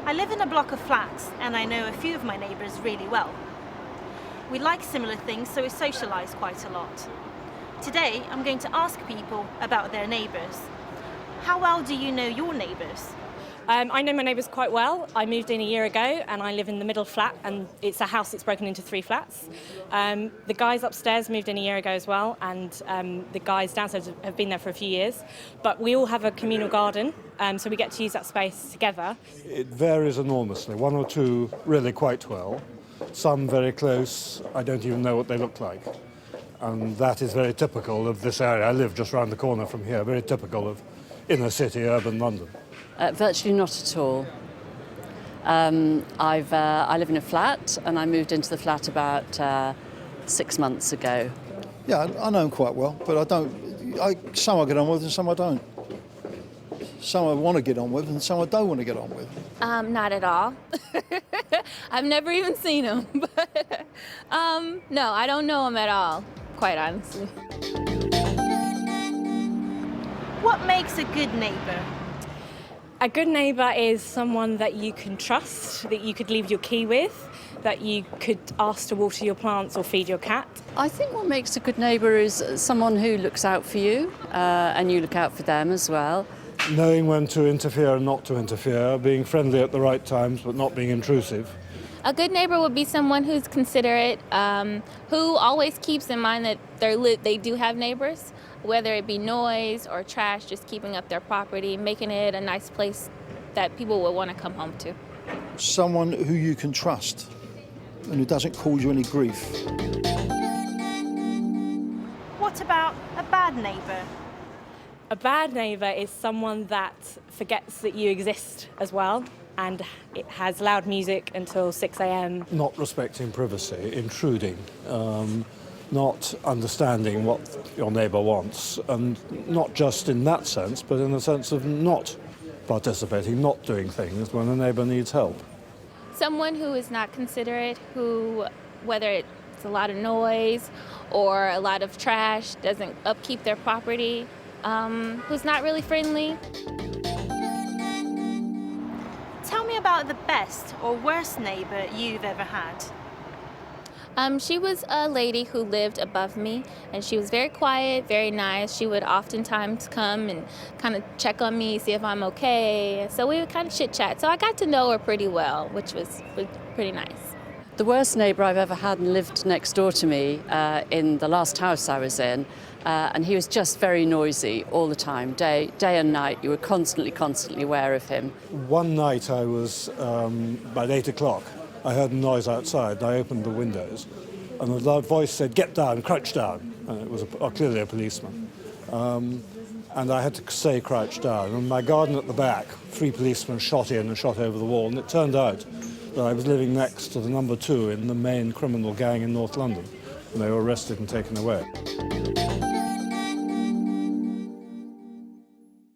I live in a block of flats and I know a few of my neighbours really well. We like similar things, so we socialise quite a lot. Today I'm going to ask people about their neighbours. How well do you know your neighbours? I know my neighbours quite well. I moved in a year ago and I live in the middle flat, and it's a house that's broken into 3 flats. The guys upstairs moved in a year ago as well, and the guys downstairs have been there for a few years. But we all have a communal garden, so we get to use that space together. It varies enormously. 1 or 2 really quite well. Some very close, I don't even know what they look like. And that is very typical of this area. I live just round the corner from here, very typical of inner city, urban London. Virtually not at all. I live in a flat and I moved into the flat about 6 months ago. Yeah, I know them quite well, but some I get on with and some I don't. Some I want to get on with and some I don't want to get on with. Not at all. I've never even seen him, but no, I don't know him at all, quite honestly. What makes a good neighbour? A good neighbour is someone that you can trust, that you could leave your key with, that you could ask to water your plants or feed your cat. I think what makes a good neighbour is someone who looks out for you and you look out for them as well. Knowing when to interfere and not to interfere, being friendly at the right times but not being intrusive. A good neighbor would be someone who's considerate, who always keeps in mind that they do have neighbors, whether it be noise or trash, just keeping up their property, making it a nice place that people will want to come home to. Someone who you can trust and who doesn't cause you any grief. What about a bad neighbour? A bad neighbour is someone that forgets that you exist as well, and it has loud music until 6 a.m. Not respecting privacy, intruding, not understanding what your neighbour wants, and not just in that sense, but in the sense of not participating, not doing things when a neighbour needs help. Someone who is not considerate, who, whether it's a lot of noise or a lot of trash, doesn't upkeep their property, who's not really friendly. Tell me about the best or worst neighbour you've ever had. She was a lady who lived above me, and she was very quiet, very nice. She would oftentimes come and kind of check on me, see if I'm okay. So we would kind of chit-chat. So I got to know her pretty well, which was pretty nice. The worst neighbour I've ever had lived next door to me in the last house I was in, and he was just very noisy all the time, day and night. You were constantly aware of him. One night I was, about 8 o'clock, I heard a noise outside, and I opened the windows, and a loud voice said, "Get down, crouch down," and it was clearly a policeman. And I had to say crouch down. And in my garden at the back, 3 policemen shot in and shot over the wall, and it turned out that I was living next to the number 2 in the main criminal gang in North London, and they were arrested and taken away.